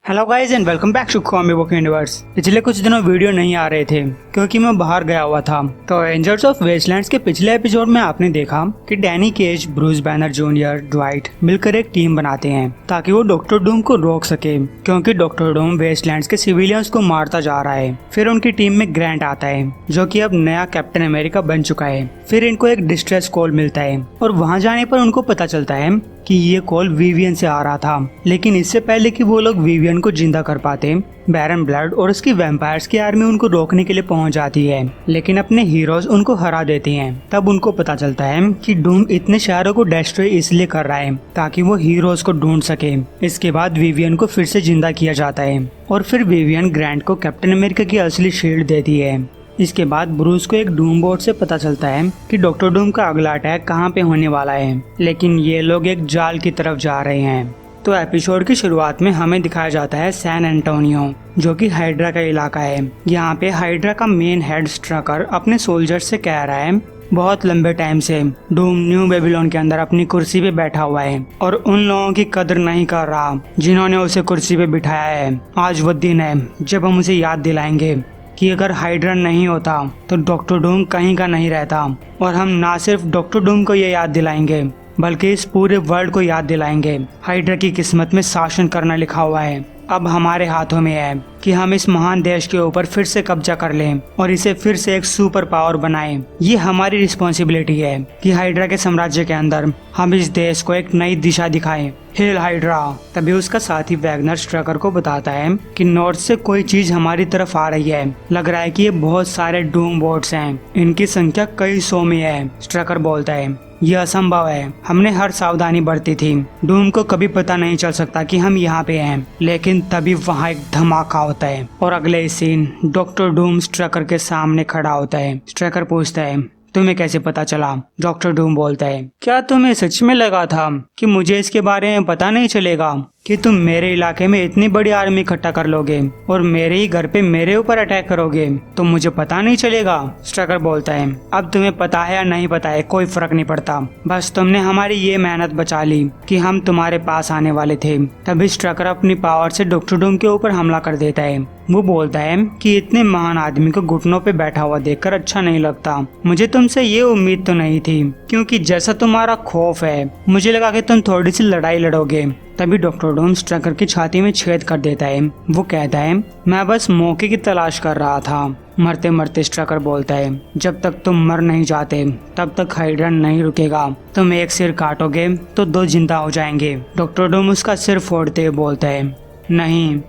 Hello guys and welcome back to comic book universe. पिछले कुछ दिनों वीडियो नहीं आ रहे थे क्योंकि मैं बाहर गया हुआ था। तो एवेंजर्स ऑफ वेस्टलैंड्स के पिछले एपिसोड में आपने देखा कि Danny Cage, Bruce Banner junior, Dwight मिलकर एक टीम बनाते हैं ताकि वो डॉक्टर डूम को रोक सके, क्योंकि डॉक्टर डूम वेस्टलैंड्स के सिविलियंस को मारता जा रहा है। फिर उनकी टीम में ग्रैंट आता है जो कि अब नया कैप्टन अमेरिका बन चुका है। फिर इनको एक डिस्ट्रेस कॉल मिलता है और वहाँ जाने पर उनको पता चलता है कि ये कॉल विवियन से आ रहा था। लेकिन इससे पहले कि वो लोग विवियन को जिंदा कर पाते, बैरन ब्लड और उसकी वैम्पायर्स की आर्मी उनको रोकने के लिए पहुंच जाती है, लेकिन अपने हीरोज उनको हरा देते हैं। तब उनको पता चलता है कि डूम इतने शहरों को डिस्ट्रॉय इसलिए कर रहा है ताकि वो हीरोज को ढूंढ सके। इसके बाद विवियन को फिर से जिंदा किया जाता है और फिर विवियन ग्रैंट को कैप्टन अमेरिका की असली शील्ड देती है। इसके बाद ब्रूस को एक डूम बोर्ड से पता चलता है कि डॉक्टर डूम का अगला अटैक कहाँ पे होने वाला है, लेकिन ये लोग एक जाल की तरफ जा रहे हैं। तो एपिसोड की शुरुआत में हमें दिखाया जाता है सैन एंटोनियो, जो कि हाइड्रा का इलाका है। यहाँ पे हाइड्रा का मेन हेड स्ट्रकर अपने सोल्जर्स से कह रहा है बहुत लंबे टाइम से डूम न्यू बेबीलोन के अंदर अपनी कुर्सी पे बैठा हुआ है और उन लोगों की कदर नहीं कर रहा जिन्होंने उसे कुर्सी पे बिठाया है। आज वो दिन है जब हम उसे याद दिलाएंगे कि अगर हाइड्रा नहीं होता तो डॉक्टर डूम कहीं का नहीं रहता, और हम ना सिर्फ डॉक्टर डूम को ये याद दिलाएंगे बल्कि इस पूरे वर्ल्ड को याद दिलाएंगे। हाइड्रा की किस्मत में शासन करना लिखा हुआ है। अब हमारे हाथों में है कि हम इस महान देश के ऊपर फिर से कब्जा कर लें और इसे फिर से एक सुपर पावर बनाएं। ये हमारी रिस्पॉन्सिबिलिटी है कि हाइड्रा के साम्राज्य के अंदर हम इस देश को एक नई दिशा दिखाएं। Hello hydra. तभी उसका साथी वैगनर स्ट्रकर को बताता है कि नॉर्थ से कोई चीज हमारी तरफ आ रही है। लग रहा है कि ये बहुत सारे डूम बोर्ड्स हैं, इनकी संख्या कई सौ में है। स्ट्रकर बोलता है यह असंभव है, हमने हर सावधानी बरती थी। डूम को कभी पता नहीं चल सकता कि हम यहाँ पे हैं। लेकिन तभी वहाँ एक धमाका होता है और अगले सीन डॉक्टर डूम स्ट्रकर के सामने खड़ा होता है। स्ट्रकर पूछता है तुम्हें कैसे पता चला? डॉक्टर डूम बोलता है क्या तुम्हें सच में लगा था कि मुझे इसके बारे में पता नहीं चलेगा कि तुम मेरे इलाके में इतनी बड़ी आर्मी इकट्ठा कर लोगे और मेरे ही घर पे मेरे ऊपर अटैक करोगे तो मुझे पता नहीं चलेगा? स्ट्रकर बोलता है अब तुम्हें पता है या नहीं पता है कोई फर्क नहीं पड़ता, बस तुमने हमारी ये मेहनत बचा ली कि हम तुम्हारे पास आने वाले थे। तभी स्ट्रकर अपनी पावर से डॉक्टर डूम के ऊपर हमला कर देता है। वो बोलता है कि इतने महान आदमी को घुटनों पे बैठा हुआ देखकर अच्छा नहीं लगता। मुझे तुमसे ये उम्मीद तो नहीं थी, क्योंकि जैसा तुम्हारा खौफ है मुझे लगा कि तुम थोड़ी सी लड़ाई लड़ोगे। तभी डॉक्टर डूम स्ट्रकर की छाती में छेद कर देता है। वो कहता है मैं बस मौके की तलाश कर रहा था। मरते मरते स्ट्रकर बोलता है जब तक तुम मर नहीं जाते तब तक हाइड्रा नहीं रुकेगा। तुम एक सिर काटोगे तो दो जिंदा हो जाएंगे। डॉक्टर डूम उसका सिर फोड़ते हुए बोलता है नहीं,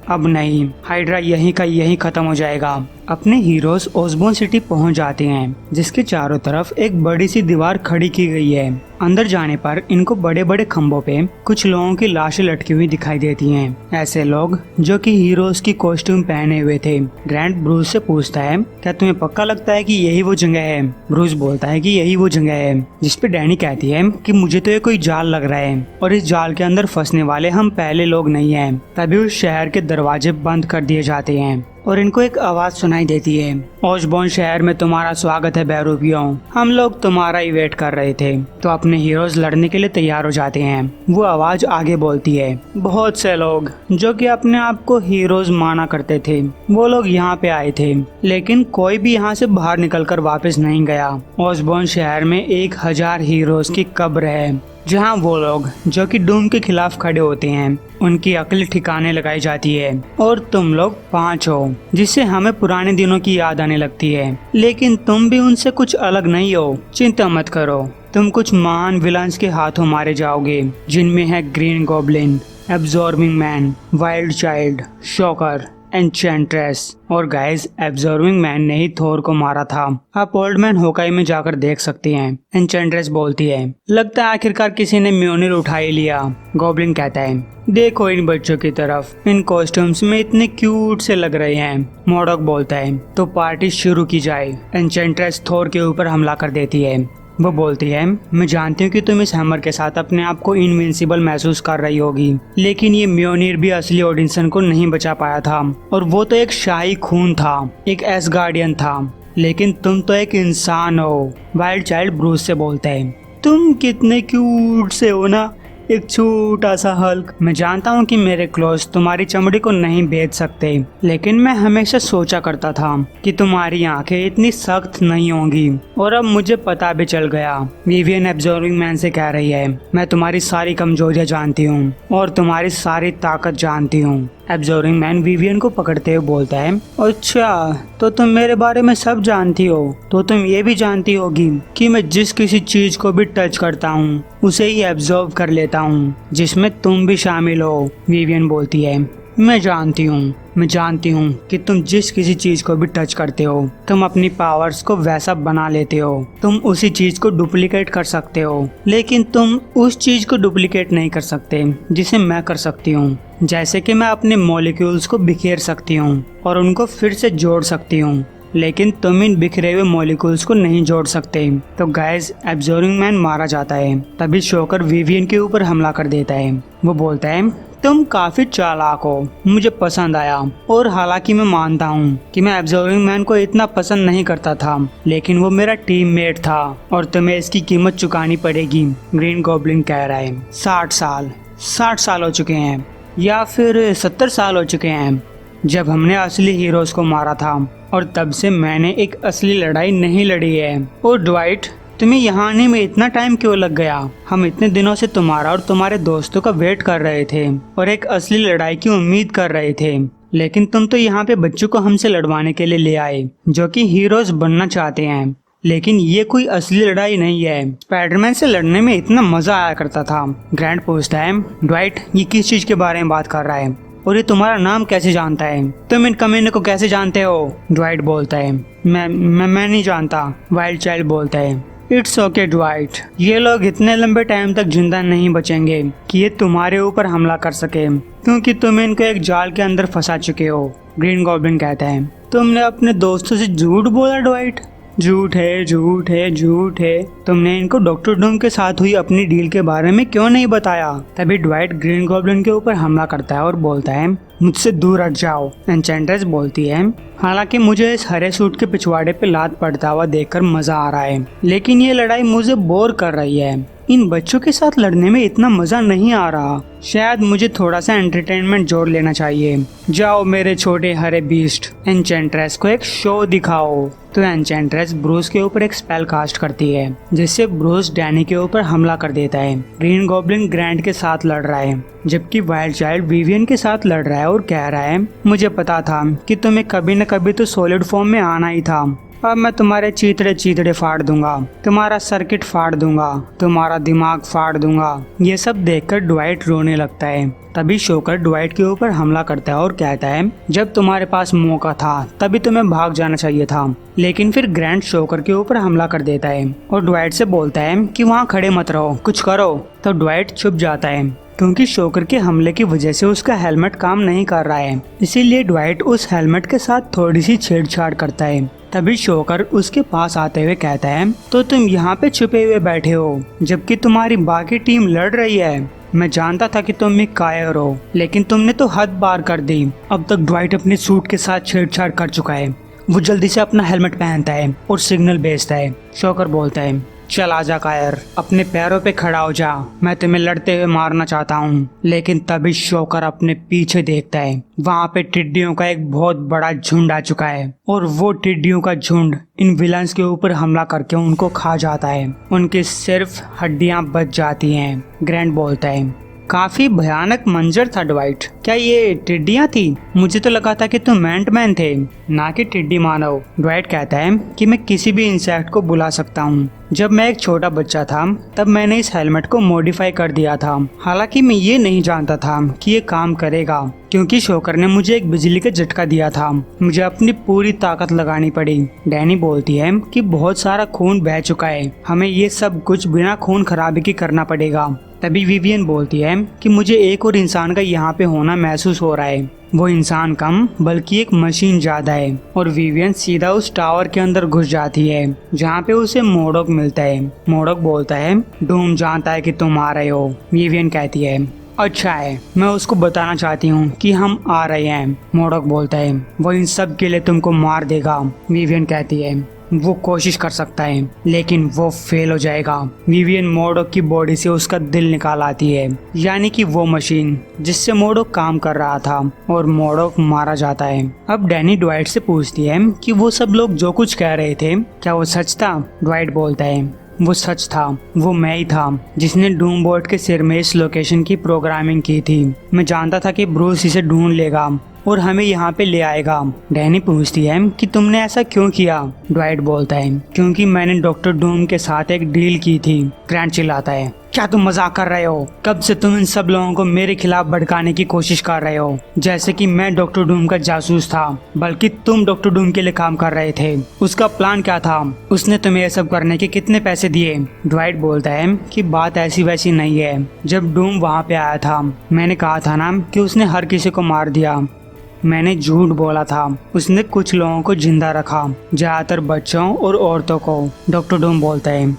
अब नहीं, हाइड्रा यहीं का यहीं खत्म हो जाएगा। अपने हीरोज ओसबोर्न सिटी पहुंच जाते हैं, जिसके चारों तरफ एक बड़ी सी दीवार खड़ी की गई है। अंदर जाने पर इनको बड़े बड़े खंभों पे कुछ लोगों की लाशें लटकी हुई दिखाई देती हैं। ऐसे लोग जो कि हीरोज की कॉस्ट्यूम पहने हुए थे। ग्रैंट ब्रूस से पूछता है क्या तुम्हें पक्का लगता है कि यही वो जगह है? ब्रूस बोलता है कि यही वो जगह है। जिसपे डैनी कहती है कि मुझे तो ये कोई जाल लग रहा है और इस जाल के अंदर फंसने वाले हम पहले लोग नहीं है। तभी उस शहर के दरवाजे बंद कर दिए जाते हैं और इनको एक आवाज सुनाई देती है ओसबोर्न शहर में तुम्हारा स्वागत है बैरूपियों, हम लोग तुम्हारा ही वेट कर रहे थे। तो अपने हीरोज लड़ने के लिए तैयार हो जाते हैं। वो आवाज आगे बोलती है बहुत से लोग जो कि अपने आप को हीरोज माना करते थे वो लोग यहाँ पे आए थे, लेकिन कोई भी यहाँ से बाहर निकलकर वापस नहीं गया। ओसबोर्न शहर में 1000 हीरोज की कब्र है जहाँ वो लोग जो कि डूम के खिलाफ खड़े होते हैं उनकी अक्ल ठिकाने लगाई जाती है। और तुम लोग 5 हो, जिससे हमें पुराने दिनों की याद आने लगती है। लेकिन तुम भी उनसे कुछ अलग नहीं हो, चिंता मत करो, तुम कुछ महान विलन्स के हाथों मारे जाओगे, जिनमें है green goblin, absorbing man, wild child, shocker, enchantress. और गाइस एब्जॉर्बिंग मैन ने ही थोर को मारा था। आप ओल्ड मैन होकाई में जाकर देख सकते हैं। एन्चेंट्रेस बोलती है लगता है आखिरकार किसी ने म्योनिर उठा ही लिया। गॉब्लिन कहता है देखो इन बच्चों की तरफ, इन कॉस्ट्यूम्स में इतने क्यूट से लग रहे हैं। मोडॉक बोलता है तो पार्टी शुरू की जाए। एन्चेंट्रेस थोर के ऊपर हमला कर देती है। वो बोलती है मैं जानती हूँ कि तुम इस हैमर के साथ अपने आप को इनविंसिबल महसूस कर रही होगी, लेकिन ये म्योनिर भी असली ओडिंसन को नहीं बचा पाया था और वो तो एक शाही खून था, एक एसगार्डियन था, लेकिन तुम तो एक इंसान हो। वाइल्ड चाइल्ड ब्रूस से बोलता है तुम कितने क्यूट से हो ना, एक छोटा सा हल्क। मैं जानता हूँ कि मेरे क्लोज तुम्हारी चमड़ी को नहीं बेच सकते, लेकिन मैं हमेशा सोचा करता था कि तुम्हारी आंखें इतनी सख्त नहीं होंगी, और अब मुझे पता भी चल गया। विवियन एब्जॉर्बिंग मैन से कह रही है, मैं तुम्हारी सारी कमजोरियां जानती हूँ और तुम्हारी सारी ताकत जानती हूँ। एब्जॉर्बिंग मैन विवियन को पकड़ते हुए बोलता है, अच्छा तो तुम मेरे बारे में सब जानती हो, तो तुम ये भी जानती होगी कि मैं जिस किसी चीज को भी टच करता हूँ उसे ही एब्जॉर्ब कर लेता हूँ, जिसमें तुम भी शामिल हो। विवियन बोलती है, मैं जानती हूँ कि तुम जिस किसी चीज को भी टच करते हो तुम अपनी पावर्स को वैसा बना लेते हो। तुम उसी चीज को डुप्लीकेट कर सकते हो, लेकिन तुम उस चीज को डुप्लीकेट नहीं कर सकते जिसे मैं कर सकती हूँ। जैसे कि मैं अपने मॉलिक्यूल्स को बिखेर सकती हूँ और उनको फिर से जोड़ सकती हूँ, लेकिन तुम इन बिखरे हुए मॉलिक्यूल्स को नहीं जोड़ सकते। तो गाइस, एब्जॉर्बिंग मैन मारा जाता है। तभी शोकर विवियन के ऊपर हमला कर देता है। वो बोलता है, तुम काफी चालाक हो, मुझे पसंद आया। और हालांकि मैं मानता हूँ कि मैं एब्जॉर्बिंग मैन को इतना पसंद नहीं करता था, लेकिन वो मेरा टीममेट था और तुम्हें इसकी कीमत चुकानी पड़ेगी। ग्रीन गॉब्लिन कह रहा है, 60 साल हो चुके हैं, या फिर 70 साल हो चुके हैं जब हमने असली हीरोज को मारा था, और तब से मैंने एक असली लड़ाई नहीं लड़ी है। और ड्वाइट, तुम्हें यहाँ आने में इतना टाइम क्यों लग गया? हम इतने दिनों से तुम्हारा और तुम्हारे दोस्तों का वेट कर रहे थे और एक असली लड़ाई की उम्मीद कर रहे थे, लेकिन तुम तो यहाँ पे बच्चों को हमसे लड़वाने के लिए ले आए जो कि हीरोज बनना चाहते हैं। लेकिन ये कोई असली लड़ाई नहीं है। स्पाइडरमैन से लड़ने में इतना मजा आया करता था। ग्रैंट पूछता है, ड्वाइट ये किस चीज के बारे में बात कर रहा है, और ये तुम्हारा नाम कैसे जानता है? तुम इन कमीने को कैसे जानते हो? ड्वाइट बोलता है, मैं नहीं जानता। वाइल्ड चाइल्ड बोलता है, इट्स ओके ड्वाइट, ये लोग इतने लंबे टाइम तक जिंदा नहीं बचेंगे कि ये तुम्हारे ऊपर हमला कर सके, क्योंकि तुम इनको एक जाल के अंदर फंसा चुके हो। ग्रीन गॉब्लिन कहता है, तुमने अपने दोस्तों से झूठ बोला ड्वाइट? झूठ है। तुमने इनको डॉक्टर डूम के साथ हुई अपनी डील के बारे में क्यों नहीं बताया? तभी ड्वाइट ग्रीन गॉब्लिन के ऊपर हमला करता है और बोलता है, मुझसे दूर हट जाओ। एन्चेंट्रेस बोलती है, हालांकि मुझे इस हरे सूट के पिछवाड़े पे लात पड़ता हुआ देखकर मजा आ रहा है, लेकिन ये लड़ाई मुझे बोर कर रही है। इन बच्चों के साथ लड़ने में इतना मजा नहीं आ रहा। शायद मुझे थोड़ा सा एंटरटेनमेंट जोड़ लेना चाहिए। जाओ मेरे छोटे हरे बीस्ट, एन्चेंट्रेस को एक शो दिखाओ। तो एन्चेंट्रेस ब्रूस के ऊपर एक स्पेल कास्ट करती है, जिससे ब्रूस डैनी के ऊपर हमला कर देता है। ग्रीन गॉब्लिन ग्रैंट के साथ लड़ रहा है, जबकि वाइल्ड चाइल्ड विवियन के साथ लड़ रहा है और कह रहा है, मुझे पता था कि तुम्हें कभी न कभी तो सॉलिड फॉर्म में आना ही था। अब मैं तुम्हारे चीतड़े फाड़ दूंगा, तुम्हारा सर्किट फाड़ दूंगा, तुम्हारा दिमाग फाड़ दूंगा। ये सब देखकर ड्वाइट रोने लगता है। तभी शोकर ड्वाइट के ऊपर हमला करता है और कहता है, जब तुम्हारे पास मौका था तभी तुम्हें भाग जाना चाहिए था। लेकिन फिर ग्रैंट शोकर के ऊपर हमला कर देता है और ड्वाइट से बोलता है कि वहाँ खड़े मत रहो, कुछ करो। तो ड्वाइट छुप जाता है, क्योंकि शोकर के हमले की वजह से उसका हेलमेट काम नहीं कर रहा है। इसीलिए ड्वाइट उस हेलमेट के साथ थोड़ी सी छेड़छाड़ करता है। तभी शोकर उसके पास आते हुए कहता है, तो तुम यहाँ पे छुपे हुए बैठे हो जबकि तुम्हारी बाकी टीम लड़ रही है। मैं जानता था कि तुम एक कायर हो, लेकिन तुमने तो हद पार कर दी। अब तक ड्वाइट अपने सूट के साथ छेड़छाड़ कर चुका है। वो जल्दी से अपना हेलमेट पहनता है और सिग्नल भेजता है। शोकर बोलता है, चल आजा कायर, अपने पैरों पे खड़ा हो जा, मैं तुम्हें लड़ते हुए मारना चाहता हूँ। लेकिन तभी शोकर अपने पीछे देखता है, वहाँ पे टिड्डियों का एक बहुत बड़ा झुंड आ चुका है और वो टिड्डियों का झुंड इन विलन्स के ऊपर हमला करके उनको खा जाता है। उनकी सिर्फ हड्डियाँ बच जाती हैं। ग्रैंट बोलता है, काफी भयानक मंजर था ड्वाइट, क्या ये टिड्डियाँ थी? मुझे तो लगा था कि तुम एंटमैन थे, ना कि टिड्डी मानव। ड्वाइट कहता है कि मैं किसी भी इंसेक्ट को बुला सकता हूँ। जब मैं एक छोटा बच्चा था तब मैंने इस हेलमेट को मॉडिफाई कर दिया था। हालांकि मैं ये नहीं जानता था कि ये काम करेगा, क्योंकि शोकर ने मुझे एक बिजली का झटका दिया था। मुझे अपनी पूरी ताकत लगानी पड़ी। डैनी बोलती है कि बहुत सारा खून बह चुका है, हमें ये सब कुछ बिना खून खराबे के करना पड़ेगा। तभी विवियन बोलती है कि मुझे एक और इंसान का यहाँ पे होना महसूस हो रहा है। वो इंसान कम बल्कि एक मशीन ज्यादा है। और विवियन सीधा उस टावर के अंदर घुस जाती है जहाँ पे उसे मोडोक मिलता है। मोडोक बोलता है, डूम जानता है कि तुम आ रहे हो। विवियन कहती है, अच्छा है, मैं उसको बताना चाहती हूँ कि हम आ रहे हैं। मोडोक बोलता है, वो इन सब के लिए तुमको मार देगा। विवियन कहती है, वो कोशिश कर सकता है लेकिन वो फेल हो जाएगा। विवियन मोडोक की बॉडी से उसका दिल निकाल आती है, यानी कि वो मशीन जिससे मोडोक काम कर रहा था, और मोडोक मारा जाता है। अब डैनी ड्वाइट से पूछती है कि वो सब लोग जो कुछ कह रहे थे क्या वो सच था। ड्वाइट बोलता है वो सच था, वो मैं ही था जिसने डूमबॉट के सिर में इस लोकेशन की प्रोग्रामिंग की थी। मैं जानता था कि ब्रूस इसे ढूंढ लेगा और हमें यहाँ पे ले आएगा। डैनी पूछती है कि तुमने ऐसा क्यों किया। ड्वाइट बोलता है क्योंकि मैंने डॉक्टर डूम के साथ एक डील की थी। ग्रैंट चिल्लाता है क्या तुम मजाक कर रहे हो? कब से तुम इन सब लोगों को मेरे खिलाफ भड़काने की कोशिश कर रहे हो, जैसे कि मैं डॉक्टर डूम का जासूस था, बल्कि तुम डॉक्टर डूम के लिए काम कर रहे थे। उसका प्लान क्या था? उसने तुम्हें ये सब करने के कितने पैसे दिए? ड्वाइट बोलता है कि बात ऐसी वैसी नहीं है। जब डूम वहाँ पे आया था मैंने कहा था ना कि उसने हर किसी को मार दिया। मैंने झूठ बोला था, उसने कुछ लोगों को जिंदा रखा, ज्यादातर बच्चों और औरतों को। डॉक्टर डूम बोलता है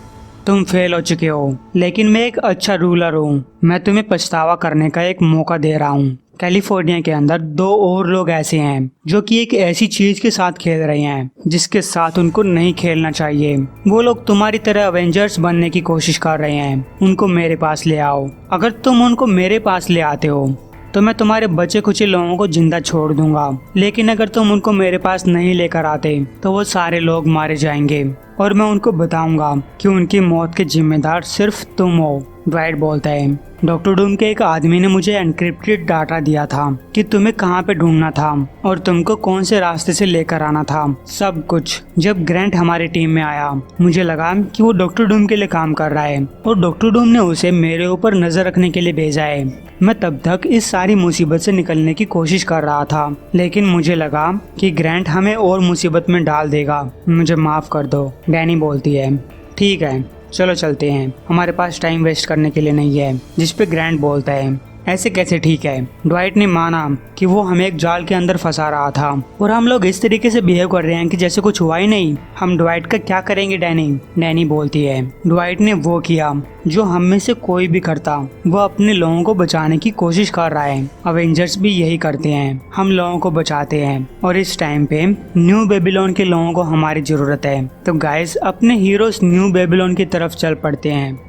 तुम फेल हो चुके हो, लेकिन मैं एक अच्छा रूलर हूँ। मैं तुम्हें पछतावा करने का एक मौका दे रहा हूँ। कैलिफोर्निया के अंदर 2 और लोग ऐसे हैं जो कि एक ऐसी चीज के साथ खेल रहे हैं जिसके साथ उनको नहीं खेलना चाहिए। वो लोग तुम्हारी तरह अवेंजर्स बनने की कोशिश कर रहे हैं। उनको मेरे पास ले आओ। अगर तुम उनको मेरे पास ले आते हो तो मैं तुम्हारे बचे खुचे लोगों को जिंदा छोड़ दूंगा, लेकिन अगर तुम उनको मेरे पास नहीं लेकर आते तो वो सारे लोग मारे जाएंगे और मैं उनको बताऊंगा कि उनकी मौत के जिम्मेदार सिर्फ तुम हो। ड्वाइट बोलता है डॉक्टर डूम के एक आदमी ने मुझे एनक्रिप्टेड डाटा दिया था कि तुम्हें कहाँ पे ढूंढना था और तुमको कौन से रास्ते से लेकर आना था, सब कुछ। जब ग्रैंट हमारी टीम में आया मुझे लगा कि वो डॉक्टर डूम के लिए काम कर रहा है और डॉक्टर डूम ने उसे मेरे ऊपर नजर रखने के लिए भेजा है। मैं तब तक इस सारी मुसीबत से निकलने की कोशिश कर रहा था, लेकिन मुझे लगा कि ग्रैंट हमें और मुसीबत में डाल देगा। मुझे माफ कर दो। डैनी बोलती है ठीक है चलो चलते हैं, हमारे पास टाइम वेस्ट करने के लिए नहीं है। जिस पे ग्रैंट बोलता है ऐसे कैसे ठीक है? ड्वाइट ने माना कि वो हमें एक जाल के अंदर फंसा रहा था और हम लोग इस तरीके से बिहेव कर रहे हैं कि जैसे कुछ हुआ ही नहीं। हम ड्वाइट का क्या करेंगे डैनी? डैनी बोलती है ड्वाइट ने वो किया जो हम में से कोई भी करता। वो अपने लोगों को बचाने की कोशिश कर रहा है। अवेंजर्स भी यही करते हैं, हम लोगों को बचाते हैं और इस टाइम पे न्यू बेबीलोन के लोगों को हमारी जरूरत है। तो गाइस अपने हीरोज न्यू बेबीलोन की तरफ चल पड़ते हैं।